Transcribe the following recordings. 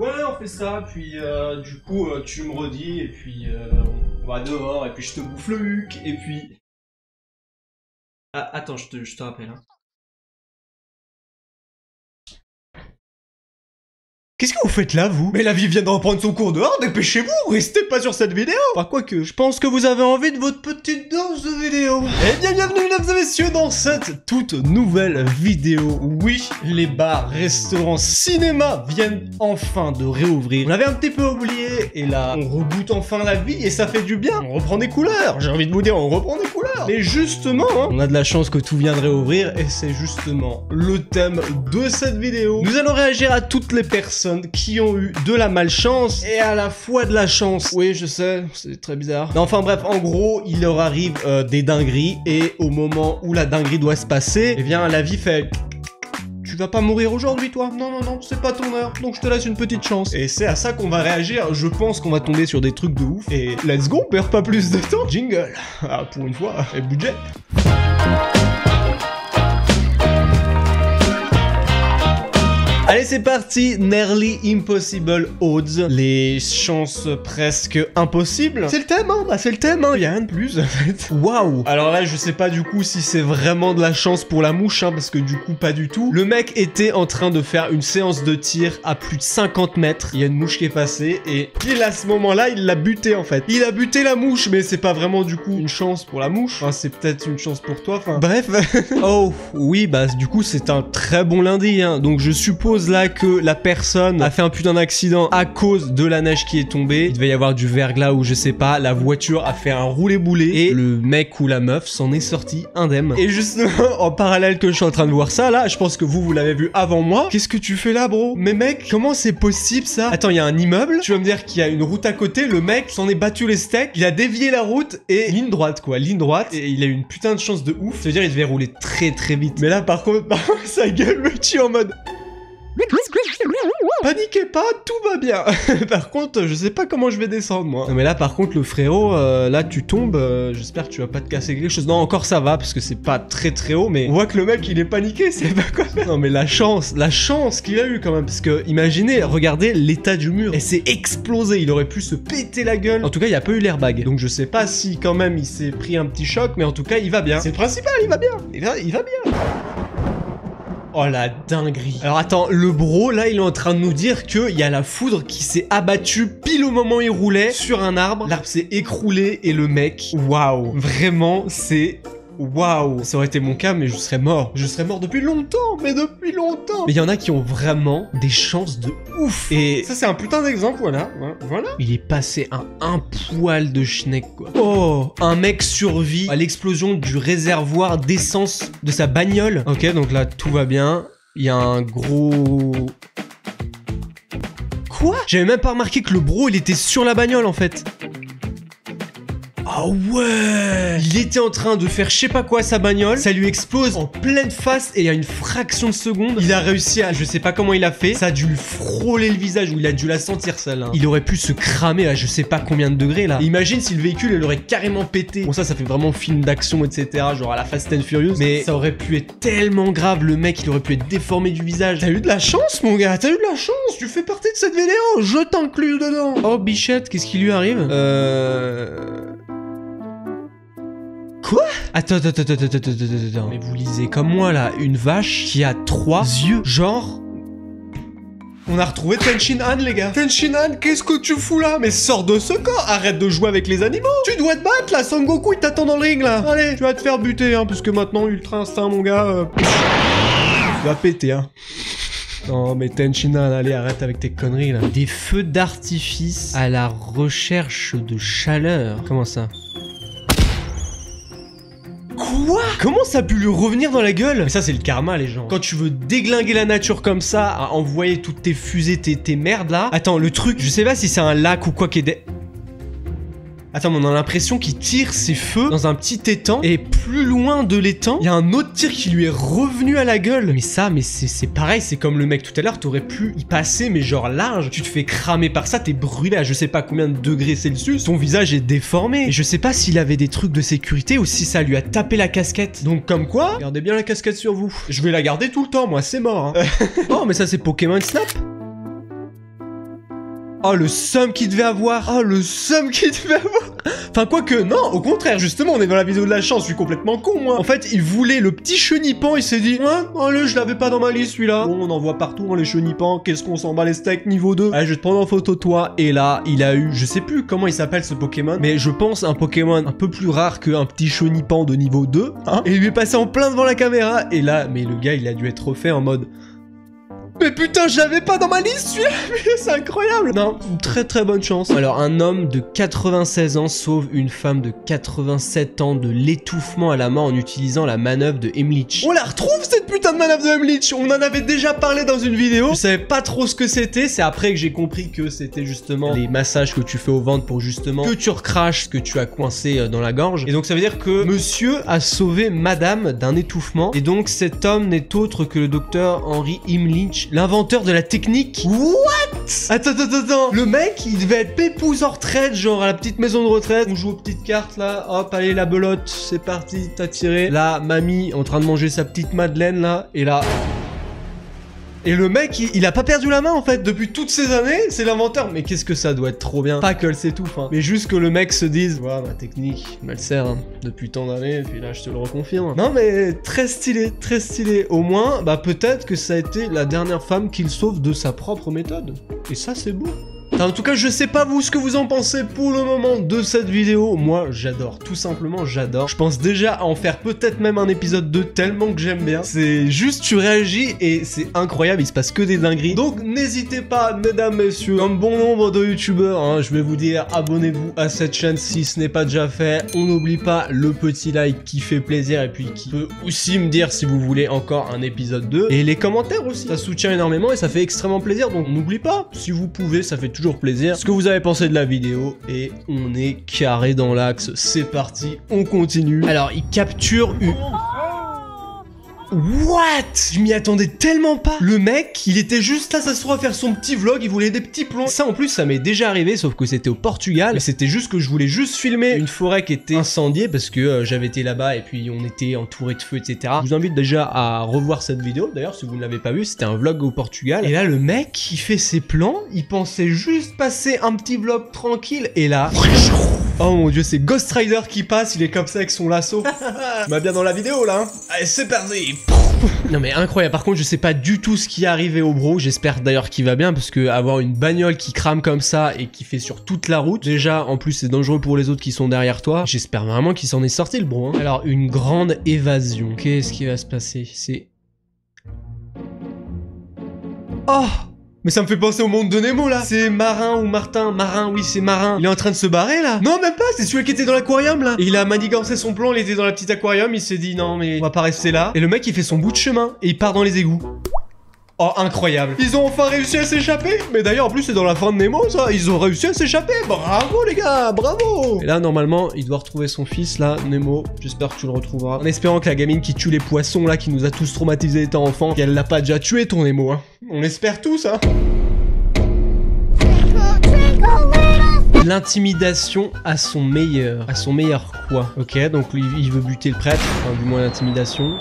Ouais, on fait ça, puis du coup, tu me redis, et puis on va dehors, et puis je te bouffe le huc, et puis... Ah, attends, je te rappelle, hein. Qu'est-ce que vous faites là, vous? Mais la vie vient de reprendre son cours dehors, dépêchez-vous, restez pas sur cette vidéo. Enfin, quoique, je pense que vous avez envie de votre petite dose de vidéo. Eh bien, bienvenue, mesdames et messieurs, dans cette toute nouvelle vidéo. Oui, les bars, restaurants, cinémas viennent enfin de réouvrir. On avait un petit peu oublié, et là, on reboot enfin la vie, et ça fait du bien. On reprend des couleurs, j'ai envie de vous dire, on reprend des couleurs. Mais justement, hein, on a de la chance que tout vient de réouvrir, et c'est justement le thème de cette vidéo. Nous allons réagir à toutes les personnes qui ont eu de la malchance et à la fois de la chance. Oui, je sais, c'est très bizarre. Non, enfin bref, en gros, il leur arrive des dingueries et au moment où la dinguerie doit se passer, eh bien, la vie fait... Tu vas pas mourir aujourd'hui, toi? Non, non, non, c'est pas ton heure, donc je te laisse une petite chance. Et c'est à ça qu'on va réagir. Je pense qu'on va tomber sur des trucs de ouf. Et let's go, on perd pas plus de temps. Jingle. Ah, pour une fois, et budget. Allez, c'est parti, Nearly Impossible Odds, les chances presque impossibles. C'est le thème, hein, bah c'est le thème, hein, y a rien de plus en fait. Waouh. Alors là, je sais pas du coup si c'est vraiment de la chance pour la mouche, hein, parce que du coup, pas du tout. Le mec était en train de faire une séance de tir à plus de 50 mètres. Il y a une mouche qui est passée et pile à ce moment-là, il l'a buté en fait. Il a buté la mouche, mais c'est pas vraiment du coup une chance pour la mouche. Enfin, c'est peut-être une chance pour toi, enfin... Bref. Oh, oui, bah du coup, c'est un très bon lundi, hein, donc je suppose là que la personne a fait un putain d'accident à cause de la neige qui est tombée. Il devait y avoir du verglas ou je sais pas, la voiture a fait un roulé-boulé et le mec ou la meuf s'en est sorti indemne. Et justement, en parallèle que je suis en train de voir ça, là, je pense que vous l'avez vu avant moi. Qu'est-ce que tu fais là, bro? Mais mec, comment c'est possible ça? Attends, il y a un immeuble, tu vas me dire qu'il y a une route à côté, le mec s'en est battu les steaks, il a dévié la route et ligne droite quoi, ligne droite, et il a eu une putain de chance de ouf. Ça veut dire il devait rouler très très vite. Mais là par contre, sa gueule me tue en mode... Paniquez pas, tout va bien. Par contre, je sais pas comment je vais descendre, moi. Non, mais là, par contre, le frérot, là, tu tombes. J'espère que tu vas pas te casser quelque chose. Non, encore ça va, parce que c'est pas très très haut, mais on voit que le mec, il est paniqué, c'est pas quoi faire. Non, mais la chance qu'il a eu quand même, parce que imaginez, regardez l'état du mur. Et c'est explosé, il aurait pu se péter la gueule. En tout cas, il y a pas eu l'airbag. Donc, je sais pas si quand même il s'est pris un petit choc, mais en tout cas, il va bien. C'est le principal, il va bien. Il va bien. Oh la dinguerie. Alors attends, le bro là il est en train de nous dire qu'il y a la foudre qui s'est abattue pile au moment où il roulait sur un arbre. L'arbre s'est écroulé et le mec, waouh, vraiment c'est... Waouh, ça aurait été mon cas, mais je serais mort. Je serais mort depuis longtemps, mais depuis longtemps. Mais il y en a qui ont vraiment des chances de ouf. Et ça, c'est un putain d'exemple, voilà. Voilà. Il est passé à un poil de schneck, quoi. Oh, un mec survit à l'explosion du réservoir d'essence de sa bagnole. Ok, donc là, tout va bien. Il y a un gros... Quoi? J'avais même pas remarqué que le bro, il était sur la bagnole, en fait. Ah ouais! Il était en train de faire je sais pas quoi à sa bagnole, ça lui explose en pleine face et il y a une fraction de seconde, il a réussi à, je sais pas comment il a fait, ça a dû lui frôler le visage ou il a dû la sentir celle-là. Il aurait pu se cramer à je sais pas combien de degrés là. Et imagine si le véhicule il aurait carrément pété. Bon ça fait vraiment film d'action etc, genre à la Fast and Furious, mais ça aurait pu être tellement grave, le mec il aurait pu être déformé du visage. T'as eu de la chance mon gars, t'as eu de la chance, tu fais partie de cette vidéo, je t'inclus dedans. Oh bichette, qu'est-ce qui lui arrive? Quoi? Attends. Mais vous lisez comme moi là, une vache qui a 3 yeux, genre... On a retrouvé Tenshin Han les gars. Tenshin Han, qu'est-ce que tu fous là? Mais sors de ce corps, arrête de jouer avec les animaux. Tu dois te battre là, Son Goku il t'attend dans le ring là. Allez, tu vas te faire buter hein, parce que maintenant Ultra Instinct mon gars... Tu vas péter hein. Non mais Tenshin Han, allez arrête avec tes conneries là. Des feux d'artifice à la recherche de chaleur. Comment ça? Quoi? Comment ça a pu lui revenir dans la gueule? Mais ça c'est le karma les gens. Quand tu veux déglinguer la nature comme ça, à envoyer toutes tes fusées, tes merdes là. Attends, le truc, je sais pas si c'est un lac ou quoi qui est... Attends, mais on a l'impression qu'il tire ses feux dans un petit étang. Et plus loin de l'étang, il y a un autre tir qui lui est revenu à la gueule. Mais ça, mais c'est pareil, c'est comme le mec tout à l'heure, t'aurais pu y passer, mais genre large. Tu te fais cramer par ça, t'es brûlé à je sais pas combien de degrés Celsius. Ton visage est déformé. Et je sais pas s'il avait des trucs de sécurité ou si ça lui a tapé la casquette. Donc comme quoi, gardez bien la casquette sur vous. Je vais la garder tout le temps, moi, c'est mort. Hein. Oh, mais ça c'est Pokémon Snap. Oh, le seum qu'il devait avoir. Oh, le seum qu'il devait avoir. Enfin, quoique, non, au contraire, justement, on est dans la vidéo de la chance, je suis complètement con, moi. En fait, il voulait le petit chenipan, il s'est dit, ouais, allez, je l'avais pas dans ma liste, celui-là. Bon, on en voit partout, hein, les chenipans, qu'est-ce qu'on s'en bat les steaks niveau 2. Allez, je vais te prendre en photo toi. Et là, il a eu, je sais plus comment il s'appelle ce Pokémon, mais je pense un Pokémon un peu plus rare qu'un petit chenipan de niveau 2, hein. Et il lui est passé en plein devant la caméra, et là, mais le gars, il a dû être refait en mode... Mais putain, je l'avais pas dans ma liste celui-là. C'est incroyable. Non, une très très bonne chance. Alors, un homme de 96 ans sauve une femme de 87 ans de l'étouffement à la main en utilisant la manœuvre de Heimlich. On la retrouve cette putain de manœuvre de Heimlich. On en avait déjà parlé dans une vidéo. Je savais pas trop ce que c'était. C'est après que j'ai compris que c'était justement les massages que tu fais au ventre pour justement que tu recraches ce que tu as coincé dans la gorge. Et donc ça veut dire que monsieur a sauvé madame d'un étouffement. Et donc cet homme n'est autre que le docteur Henry Heimlich, l'inventeur de la technique. What? Attends. Le mec, il devait être pépouze en retraite, genre à la petite maison de retraite. On joue aux petites cartes là. Hop, allez, la belote, c'est parti, t'as tiré. Là, mamie en train de manger sa petite madeleine là. Et là... Et le mec, il a pas perdu la main en fait depuis toutes ces années, c'est l'inventeur. Mais qu'est-ce que ça doit être trop bien. Pas que elle s'étouffe, hein. Mais juste que le mec se dise, voilà, ma technique, elle sert hein, depuis tant d'années, et puis là je te le reconfirme. Non mais très stylé, très stylé. Au moins, bah peut-être que ça a été la dernière femme qu'il sauve de sa propre méthode. Et ça c'est beau. Enfin, en tout cas, je sais pas vous ce que vous en pensez pour le moment de cette vidéo. Moi, j'adore. Tout simplement, j'adore. Je pense déjà à en faire peut-être même un épisode 2 tellement que j'aime bien. C'est juste, tu réagis et c'est incroyable. Il se passe que des dingueries. Donc, n'hésitez pas, mesdames, messieurs, comme bon nombre de youtubeurs, hein, je vais vous dire, abonnez-vous à cette chaîne si ce n'est pas déjà fait. On n'oublie pas le petit like qui fait plaisir et puis qui peut aussi me dire si vous voulez encore un épisode 2. Et les commentaires aussi. Ça soutient énormément et ça fait extrêmement plaisir. Donc, n'oubliez pas, si vous pouvez, ça fait toujours plaisir. Ce que vous avez pensé de la vidéo et on est carré dans l'axe. C'est parti, on continue. Alors, il capture une... What? Je m'y attendais tellement pas. Le mec, il était juste là, ça se trouve à faire son petit vlog, il voulait des petits plans. Ça en plus, ça m'est déjà arrivé, sauf que c'était au Portugal. Mais c'était juste que je voulais juste filmer une forêt qui était incendiée parce que j'avais été là-bas et puis on était entouré de feu, etc. Je vous invite déjà à revoir cette vidéo. D'ailleurs, si vous ne l'avez pas vu, c'était un vlog au Portugal. Et là, le mec, il fait ses plans, il pensait juste passer un petit vlog tranquille. Et là... Oh mon dieu, c'est Ghost Rider qui passe, il est comme ça avec son lasso. Tu m'as bien dans la vidéo là, hein. Allez, c'est parti. Non mais incroyable, par contre je sais pas du tout ce qui est arrivé au bro, j'espère d'ailleurs qu'il va bien parce que avoir une bagnole qui crame comme ça et qui fait sur toute la route, déjà en plus c'est dangereux pour les autres qui sont derrière toi, j'espère vraiment qu'il s'en est sorti le bro hein. Alors une grande évasion, qu'est-ce qui va se passer? C'est... Oh! Mais ça me fait penser au monde de Nemo là. C'est Marin ou Martin. Marin, oui c'est Marin. Il est en train de se barrer là. Non même pas, c'est celui qui était dans l'aquarium là. Et il a manigancé son plan, il était dans la petite aquarium, il s'est dit non mais on va pas rester là. Et le mec il fait son bout de chemin et il part dans les égouts. Oh incroyable. Ils ont enfin réussi à s'échapper. Mais d'ailleurs en plus c'est dans la fin de Nemo ça. Ils ont réussi à s'échapper. Bravo les gars, bravo. Et là normalement il doit retrouver son fils là, Nemo. J'espère que tu le retrouveras. En espérant que la gamine qui tue les poissons là, qui nous a tous traumatisés étant enfant, qu'elle l'a pas déjà tué ton Nemo hein. On espère tous hein. L'intimidation à son meilleur. À son meilleur quoi? Ok, donc lui il veut buter le prêtre. Enfin du moins l'intimidation.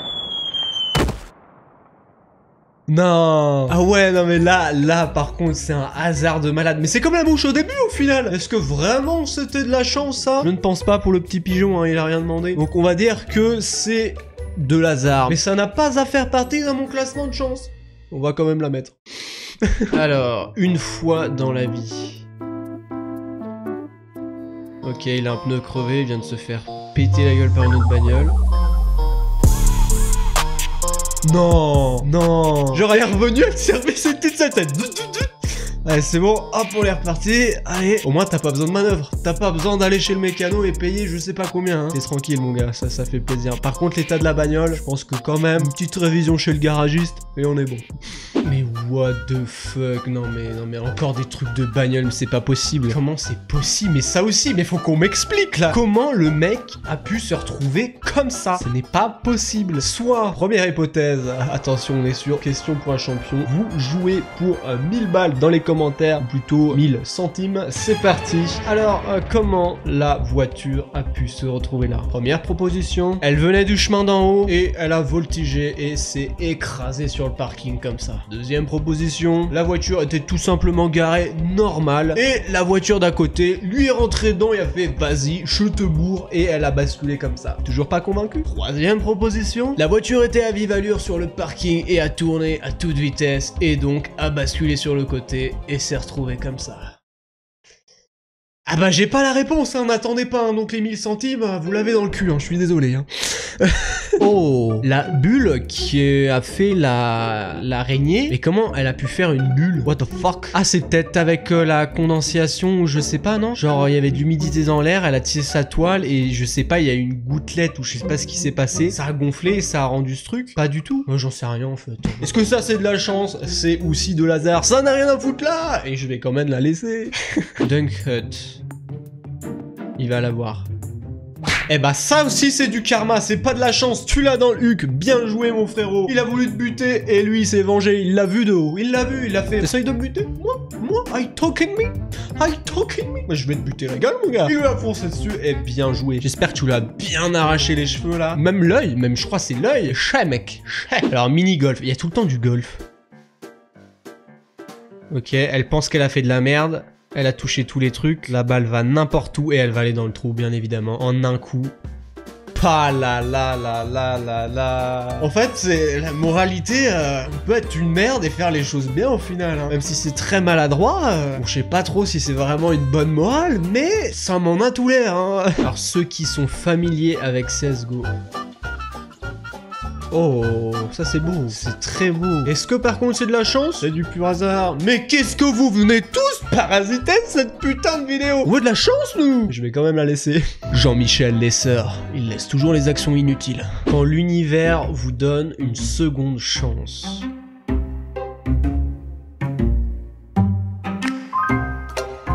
Non. Ah ouais, non mais là par contre c'est un hasard de malade. Mais c'est comme la mouche au début au final. Est-ce que vraiment c'était de la chance ça? Je ne pense pas pour le petit pigeon, hein, il a rien demandé. Donc on va dire que c'est de l'hasard. Mais ça n'a pas à faire partie de mon classement de chance. On va quand même la mettre. Alors, une fois dans la vie. Ok, il a un pneu crevé, il vient de se faire péter la gueule par une autre bagnole. Non, non. Genre elle est revenue, elle servait cette petite sa tête. Allez, c'est bon, hop, on est reparti. Allez, au moins t'as pas besoin de manœuvre. T'as pas besoin d'aller chez le mécano et payer je sais pas combien. Hein. T'es tranquille mon gars, ça fait plaisir. Par contre l'état de la bagnole, je pense que quand même, une petite révision chez le garagiste et on est bon. Mais what the fuck, non mais encore des trucs de bagnole, mais c'est pas possible. Comment c'est possible? Mais ça aussi, mais faut qu'on m'explique là. Comment le mec a pu se retrouver comme ça? Ce n'est pas possible. Soit, première hypothèse, attention on est sur question pour un champion, vous jouez pour 1000 balles dans les commentaires, ou plutôt 1000 centimes. C'est parti. Alors, comment la voiture a pu se retrouver là? Première proposition, elle venait du chemin d'en haut et elle a voltigé et s'est écrasée sur le parking comme ça. Deuxième proposition, la voiture était tout simplement garée normale et la voiture d'à côté lui est rentrée dedans et a fait vas-y, je te bourre et elle a basculé comme ça. Toujours pas convaincu? Troisième proposition, la voiture était à vive allure sur le parking et a tourné à toute vitesse et donc a basculé sur le côté et s'est retrouvée comme ça. Ah bah j'ai pas la réponse, hein, n'attendez pas, hein, donc les 1000 centimes, vous l'avez dans le cul, hein, je suis désolé. Hein. Oh, la bulle qui a fait l'araignée, mais comment elle a pu faire une bulle? What the fuck? Ah c'est peut-être avec la condensation ou je sais pas, non? Genre il y avait de l'humidité dans l'air, elle a tissé sa toile et je sais pas, il y a une gouttelette ou je sais pas ce qui s'est passé, ça a gonflé et ça a rendu ce truc? Pas du tout. Moi j'en sais rien en fait. Est-ce que ça c'est de la chance? C'est aussi de l'hasard? Ça n'a rien à foutre là! Et je vais quand même la laisser. Dunk Hut. Il va l'avoir. Eh bah ça aussi c'est du karma, c'est pas de la chance, tu l'as dans le huc, bien joué mon frérot. Il a voulu te buter et lui il s'est vengé, il l'a vu de haut, il l'a vu, il a fait. T'essayes de me buter? Moi, I talking me? Moi je vais te buter la gueule mon gars. Il lui a foncé dessus et bien joué. J'espère que tu l'as bien arraché les cheveux là. Même l'œil, même je crois c'est l'œil. Chat mec, chat. Alors mini golf, il y a tout le temps du golf. Ok, elle pense qu'elle a fait de la merde. Elle a touché tous les trucs, la balle va n'importe où et elle va aller dans le trou, bien évidemment, en un coup. Pa la la la la la la. En fait, c'est la moralité, on peut être une merde et faire les choses bien au final, hein. Même si c'est très maladroit, bon, je sais pas trop si c'est vraiment une bonne morale, mais ça m'en a tout l'air, hein. Alors ceux qui sont familiers avec CSGO... Oh, ça c'est beau, c'est très beau. Est-ce que par contre c'est de la chance? C'est du pur hasard. Mais qu'est-ce que vous venez tous parasiter de cette putain de vidéo? On veut de la chance nous? Je vais quand même la laisser. Jean-Michel Lesseur, il laisse toujours les actions inutiles. Quand l'univers vous donne une seconde chance.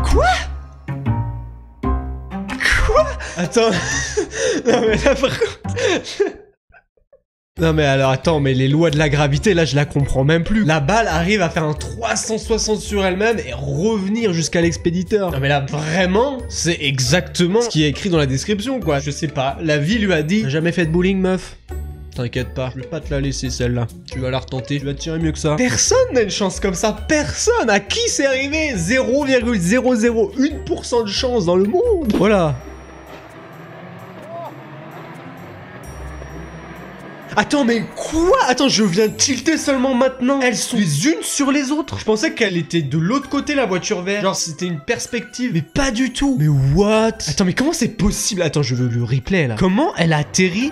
Quoi? Attends. Non mais là par contre... Non mais alors attends, mais les lois de la gravité là je la comprends même plus. La balle arrive à faire un 360 sur elle-même et revenir jusqu'à l'expéditeur. Non mais là vraiment c'est exactement ce qui est écrit dans la description quoi. Je sais pas, la vie lui a dit t'as jamais fait de bowling meuf? T'inquiète pas, je vais pas te la laisser celle-là. Tu vas la retenter, tu vas te tirer mieux que ça. Personne n'a une chance comme ça, personne. À qui c'est arrivé? 0,001% de chance dans le monde. Voilà. Attends, mais quoi? Attends, je viens de tilter seulement maintenant. Elles sont les unes sur les autres. Je pensais qu'elle était de l'autre côté, la voiture verte. Genre, c'était une perspective. Mais pas du tout. Mais what? Attends, mais comment c'est possible? Attends, je veux le replay, là. Comment elle a atterri?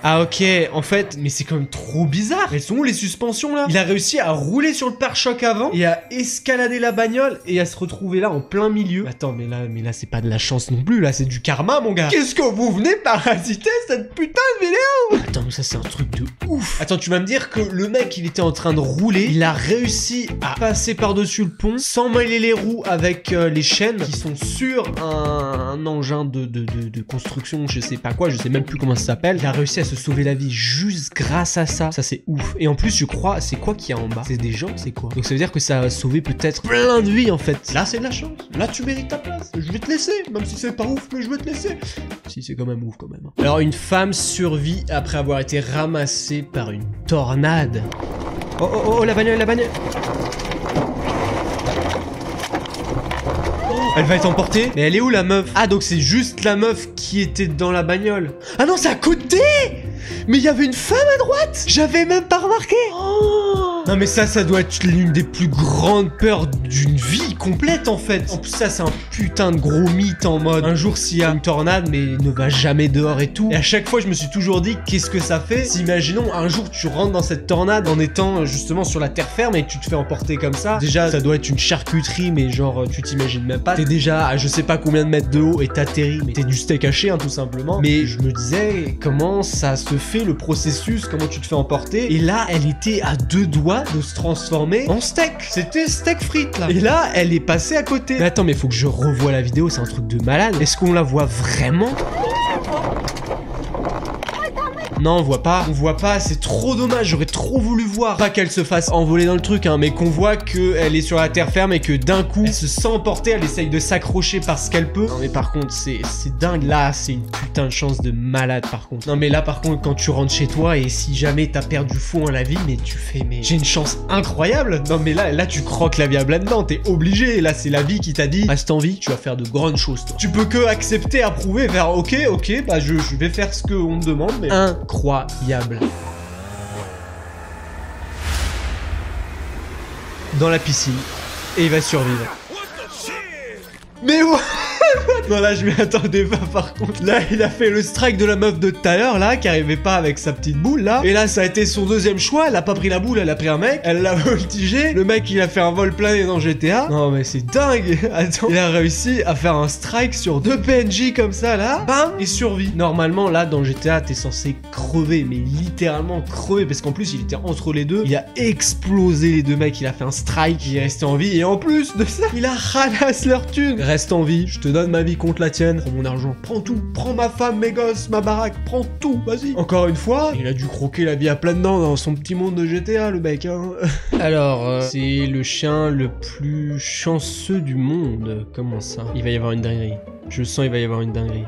Ah ok, en fait, mais c'est quand même trop bizarre. Elles sont où les suspensions là? Il a réussi à rouler sur le pare-choc avant et à escalader la bagnole et à se retrouver là en plein milieu. Attends, mais là c'est pas de la chance non plus, là c'est du karma mon gars. Qu'est-ce que vous venez parasiter cette putain de vidéo? Attends, mais ça c'est un truc de ouf. Attends, tu vas me dire que le mec il était en train de rouler, il a réussi à passer par-dessus le pont sans mêler les roues avec les chaînes qui sont sur un engin de construction, je sais pas quoi, je sais même plus comment ça s'appelle. Il a réussi à se sauver la vie juste grâce à ça. Ça c'est ouf. Et en plus je crois, c'est quoi qu'il y a en bas? C'est des gens, c'est quoi? Donc ça veut dire que ça a sauvé peut-être plein de vies en fait. Là c'est de la chance. Là tu mérites ta place. Je vais te laisser. Même si c'est pas ouf, mais je vais te laisser. Si c'est quand même ouf quand même. Alors une femme survit après avoir été ramassée par une tornade. Oh oh oh, la bagnole, la bagnole. Elle va être emportée. Mais elle est où la meuf? Ah donc c'est juste la meuf qui était dans la bagnole. Ah non c'est à côté. Mais il y avait une femme à droite. J'avais même pas remarqué. Oh. Non mais ça doit être l'une des plus grandes peurs d'une vie complète en fait. En plus ça c'est un putain de gros mythe en mode un jour s'il y a une tornade mais ne va jamais dehors et tout. Et à chaque fois je me suis toujours dit qu'est-ce que ça fait si imaginons un jour tu rentres dans cette tornade en étant justement sur la terre ferme et que tu te fais emporter comme ça. Déjà ça doit être une charcuterie mais genre tu t'imagines même pas. T'es déjà à je sais pas combien de mètres de haut et t'atterris mais t'es du steak haché hein, tout simplement. Mais je me disais comment ça se fait le processus, comment tu te fais emporter. Et là elle était à 2 doigts de se transformer en steak. C'était steak frites là. Et là elle est passée à côté. Mais attends mais faut que je revoie la vidéo, c'est un truc de malade. Est-ce qu'on la voit vraiment? Non, on voit pas, c'est trop dommage, j'aurais trop voulu voir. Pas qu'elle se fasse envoler dans le truc, hein, mais qu'on voit qu'elle est sur la terre ferme et que d'un coup, elle se sent emporter, elle essaye de s'accrocher parce qu'elle peut. Non mais par contre, c'est dingue, là, c'est une putain de chance de malade par contre. Non mais là par contre, quand tu rentres chez toi et si jamais t'as perdu fond à la vie, mais tu fais, mais j'ai une chance incroyable. Non mais là tu croques la vie à pleines dents, t'es obligé, là c'est la vie qui t'a dit, reste en vie, tu vas faire de grandes choses toi. Tu peux que accepter, approuver, faire ok, bah je vais faire ce qu'on me demande, mais incroyable. Dans la piscine, et il va survivre. Mais ouais. Non là je m'y attendais pas par contre. Là il a fait le strike de la meuf de tout à l'heure là, qui arrivait pas avec sa petite boule là. Et là ça a été son deuxième choix, elle a pas pris la boule, elle a pris un mec, elle l'a voltigé. Le mec il a fait un vol plané dans GTA. Non mais c'est dingue. Attends, il a réussi à faire un strike sur 2 PNJ comme ça là. Bam, et survit. Normalement là dans GTA t'es censé crever, mais littéralement crever, parce qu'en plus il était entre les deux. Il a explosé les 2 mecs, il a fait un strike, il est resté en vie. Et en plus de ça, il a ralasse leur thune. Reste en vie, je te donne ma vie contre la tienne, prends mon argent, prends tout, prends ma femme, mes gosses, ma baraque, prends tout, vas-y. Encore une fois, il a dû croquer la vie à pleines dents dans son petit monde de GTA, le mec, hein. Alors, c'est le chien le plus chanceux du monde. Comment ça? Il va y avoir une dinguerie. Je sens il va y avoir une dinguerie.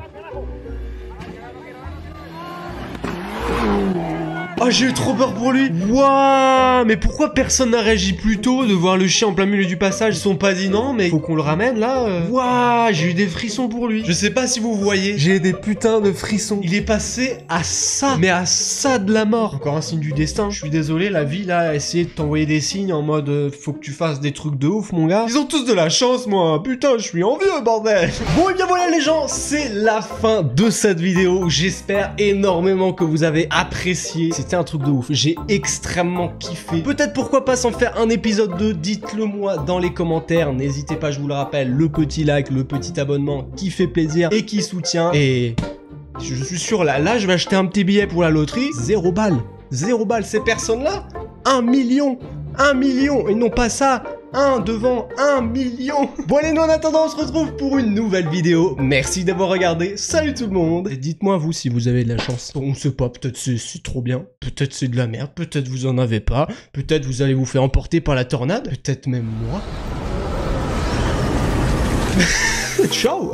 Oh, j'ai eu trop peur pour lui. Waouh, mais pourquoi personne n'a réagi plus tôt de voir le chien en plein milieu du passage? Ils sont pas dit non, mais faut qu'on le ramène là. Waouh, j'ai eu des frissons pour lui. Je sais pas si vous voyez, j'ai des putains de frissons. Il est passé à ça, mais à ça de la mort. Encore un signe du destin. Je suis désolé, la vie là a essayé de t'envoyer des signes en mode faut que tu fasses des trucs de ouf, mon gars. Ils ont tous de la chance, moi. Putain, je suis envieux, bordel. Bon, et bien voilà les gens, c'est la fin de cette vidéo. J'espère énormément que vous avez apprécié. C'était un truc de ouf, j'ai extrêmement kiffé. Peut-être pourquoi pas s'en faire un épisode 2, dites-le moi dans les commentaires. N'hésitez pas, je vous le rappelle, le petit like, le petit abonnement qui fait plaisir et qui soutient. Et je suis sûr, là je vais acheter un petit billet pour la loterie. 0 balles, 0 balles, ces personnes-là, 1 million, 1 million, et non pas ça, 1 devant 1 million. Bon allez, nous en attendant, on se retrouve pour une nouvelle vidéo. Merci d'avoir regardé, salut tout le monde. Et dites-moi vous si vous avez de la chance. On sait pas, peut-être c'est trop bien, peut-être c'est de la merde, peut-être vous en avez pas, peut-être vous allez vous faire emporter par la tornade, peut-être même moi. Ciao.